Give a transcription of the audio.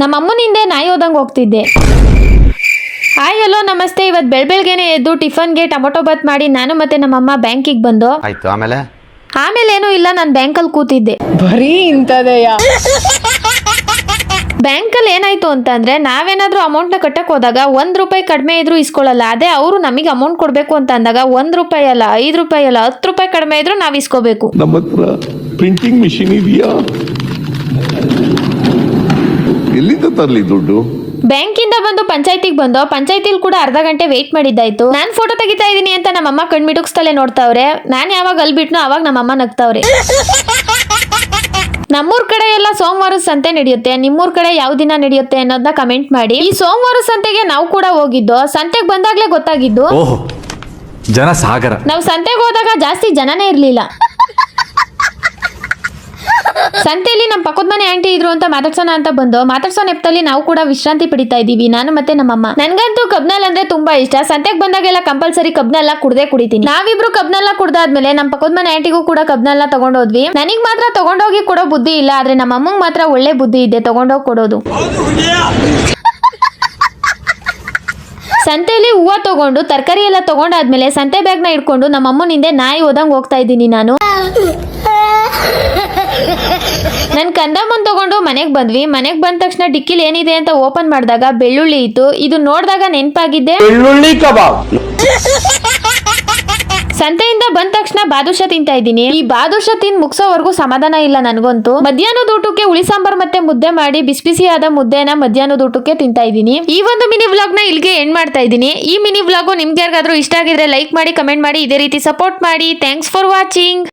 ನಮ್ಮ ಅಮ್ಮನ ಹಿಂದೆ ನಾಯಿ ಹೋದಂಗೆ ಹೋಗ್ತಿದ್ದೆ. ಹಾಯ್ ಹಲೋ ನಮಸ್ತೆ. ಇವತ್ತು ಬೆಳಬೆಳಗ್ಗೆನೆ ಎದ್ದು ಟಿಫನ್ಗೆ ಟೊಮೊಟೊ ಬಾತ್ ಮಾಡಿ ನಾನು ಮತ್ತೆ ನಮ್ಮಮ್ಮ ಬ್ಯಾಂಕಿಗೆ ಬಂದು ಆಯ್ತು. ಆಮೇಲೆ ಏನೂ ಇಲ್ಲ, ನಾನು ಬ್ಯಾಂಕಲ್ಲಿ ಕೂತಿದ್ದೆ. ಬರೀ ಇಂಥದೆಯಾ? ಬ್ಯಾಂಕಲ್ಲಿ ಏನಾಯ್ತು ಅಂತಂದ್ರೆ, ನಾವೇನಾದ್ರೂ ಅಮೌಂಟ್ನ ಕಟ್ಟಕ್ಕೆ ಹೋದಾಗ ₹1 ಕಡಿಮೆ ಇದ್ರೂ ಇಸ್ಕೊಳ್ಳಲ್ಲ. ಅದೇ ಅವರು ನಮಗೆ ಅಮೌಂಟ್ ಕೊಡಬೇಕು ಅಂತ ಅಂದಾಗ ₹1 ಅಲ್ಲ, ₹5 ಅಲ್ಲ, ₹10 ಕಡಿಮೆ ಇದ್ರೂ ನಾವು ಇಸ್ಕೋಬೇಕು. ನಮ್ಮ ಹತ್ರ ಪ್ರಿಂಟಿಂಗ್ ಮಿಷಿನ್ ಇದೆಯಾ? ಎಲ್ಲಿಂದ ತರಲಿ ದುಡ್ಡು? ಬ್ಯಾಂಕಿಂದ ಬಂದು ಪಂಚಾಯತಿಗೆ ಬಂದು ಪಂಚಾಯತಿಲಿ ಕೂಡ ಅರ್ಧ ಗಂಟೆ ವೇಟ್ ಮಾಡಿದ್ದಾಯ್ತು. ನಾನು ಫೋಟೋ ತೆಗಿತಾ ಇದೀನಿ ಅಂತ ನಮ್ಮಮ್ಮ ಕಣ್ಮಿಟುಕ್ಸ್ತಲೇ ನೋಡ್ತಾವ್ರೆ. ನಾನು ಯಾವಾಗ ಅಲ್ಲಿ ಬಿಟ್ನೋ ಅವಾಗ ನಮ್ಮಮ್ಮ ನಗ್ತಾವ್ರೆ. ನಮ್ಮೂರ್ ಕಡೆ ಎಲ್ಲ ಸೋಮವಾರ ಸಂತೆ ನಡೆಯುತ್ತೆ. ನಿಮ್ಮೂರ್ ಕಡೆ ಯಾವ ದಿನ ನಡೆಯುತ್ತೆ ಅನ್ನೋದನ್ನ ಕಮೆಂಟ್ ಮಾಡಿ. ಈ ಸೋಮವಾರ ಸಂತೆಗೆ ನಾವು ಕೂಡ ಹೋಗಿದ್ದು. ಸಂತೆಗೆ ಬಂದಾಗ್ಲೇ ಗೊತ್ತಾಗಿದ್ದು, ಓಹೋ ಜನ ಸಾಗರ. ನಾವು ಸಂತೆಗೆ ಹೋದಾಗ ಜಾಸ್ತಿ ಜನನೇ ಇರ್ಲಿಲ್ಲ. ಸಂತೆಯಲ್ಲಿ ನಮ್ಮ ಪಕ್ಕದ ಮನೆ ಆಂಟಿ ಇದ್ರು ಅಂತ ಮಾತಾಡ್ಸೋಣ ಅಂತ ಬಂದು ಮಾತಾಡ್ಸೋ ನೆಪದಲ್ಲಿ ನಾವು ಕೂಡ ವಿಶ್ರಾಂತಿ ಪಡಿತಾ ಇದೀವಿ, ನಾನು ಮತ್ತೆ ನಮ್ಮಮ್ಮ. ನನ್ಗಂತೂ ಕಬ್ನಲ್ ಅಂದ್ರೆ ತುಂಬಾ ಇಷ್ಟ. ಸಂತೆಗೆ ಬಂದಾಗೆಲ್ಲ ಕಂಪಲ್ಸರಿ ಕಬ್ನೆಲ್ಲ ಕುಡಿತೀನಿ. ನಾವಿಬ್ರು ಕಬ್ನೆಲ್ಲ ಕುಡ್ದಾದ್ಮೇಲೆ ನಮ್ಮ ಪಕ್ಕದ ಮನೆ ಆಂಟಿಗೂ ಕೂಡ ಕಬ್ನೆಲ್ಲ ತಗೊಂಡೋದ್ವಿ. ನನಗ್ ಮಾತ್ರ ತಗೊಂಡೋಗಿ ಕೊಡೋ ಬುದ್ಧಿ ಇಲ್ಲ, ಆದ್ರೆ ನಮ್ಮ ಅಮ್ಮಂಗ್ ಮಾತ್ರ ಒಳ್ಳೆ ಬುದ್ಧಿ ಇದೆ ತಗೊಂಡೋಗಿ ಕೊಡೋದು. ಸಂತೆಯಲ್ಲಿ ಹೂವ ತಗೊಂಡು ತರಕಾರಿ ಎಲ್ಲ ತಗೊಂಡಾದ್ಮೇಲೆ ಸಂತೆ ಬ್ಯಾಗ್ನ ಇಟ್ಕೊಂಡು ನಮ್ಮ ಅಮ್ಮನ ಹಿಂದೆ ನಾಯಿ ಹೋದಂಗ್ ಹೋಗ್ತಾ ಇದ್ದೀನಿ ನಾನು. ನನ್ ಕಂದಮ್ಮನ್ ತಗೊಂಡು ಮನೆಗ್ ಬಂದ್ವಿ. ಮನೆಗ್ ಬಂದ ತಕ್ಷಣ ಡಿಕ್ಕಿಲ್ ಏನಿದೆ ಅಂತ ಓಪನ್ ಮಾಡಿದಾಗ ಬೆಳ್ಳುಳ್ಳಿ ಇತ್ತು. ಇದು ನೋಡಿದಾಗ ನೆನ್ಪಾಗಿದ್ದೆ ಬೆಳ್ಳುಳ್ಳಿ ಕಬಾಬ್. ಸಂತೆಯಿಂದ ಬಂದ ತಕ್ಷಣ ಬಾದುಷಾ ತಿಂತಾ ಇದ್ದೀನಿ. ಈ ಬಾದುಷಾ ತಿಂದು ಮುಗಿಸೋವರೆಗೂ ಸಮಾಧಾನ ಇಲ್ಲ ನನಗಂತೂ. ಮಧ್ಯಾಹ್ನದ ಊಟಕ್ಕೆ ಹುಳಿ ಸಾಂಬಾರ್ ಮತ್ತೆ ಮುದ್ದೆ ಮಾಡಿ ಬಿಸಿ ಬಿಸಿಯಾದ ಮುದ್ದೆನ ಮಧ್ಯಾಹ್ನದ ಊಟಕ್ಕೆ ತಿಂತಾ ಇದ್ದೀನಿ. ಈ ಒಂದು ಮಿನಿ ವ್ಲಾಗ್ ನ ಇಲ್ಲಿಗೆ ಎಂಡ್ ಮಾಡ್ತಾ ಇದ್ದೀನಿ. ಈ ಮಿನಿ ವ್ಲಾಗು ನಿಮ್ಗೆ ಯಾರಿಗಾದ್ರೂ ಇಷ್ಟ ಆಗಿದ್ರೆ ಲೈಕ್ ಮಾಡಿ, ಕಮೆಂಟ್ ಮಾಡಿ, ಇದೇ ರೀತಿ ಸಪೋರ್ಟ್ ಮಾಡಿ. Thanks for watching.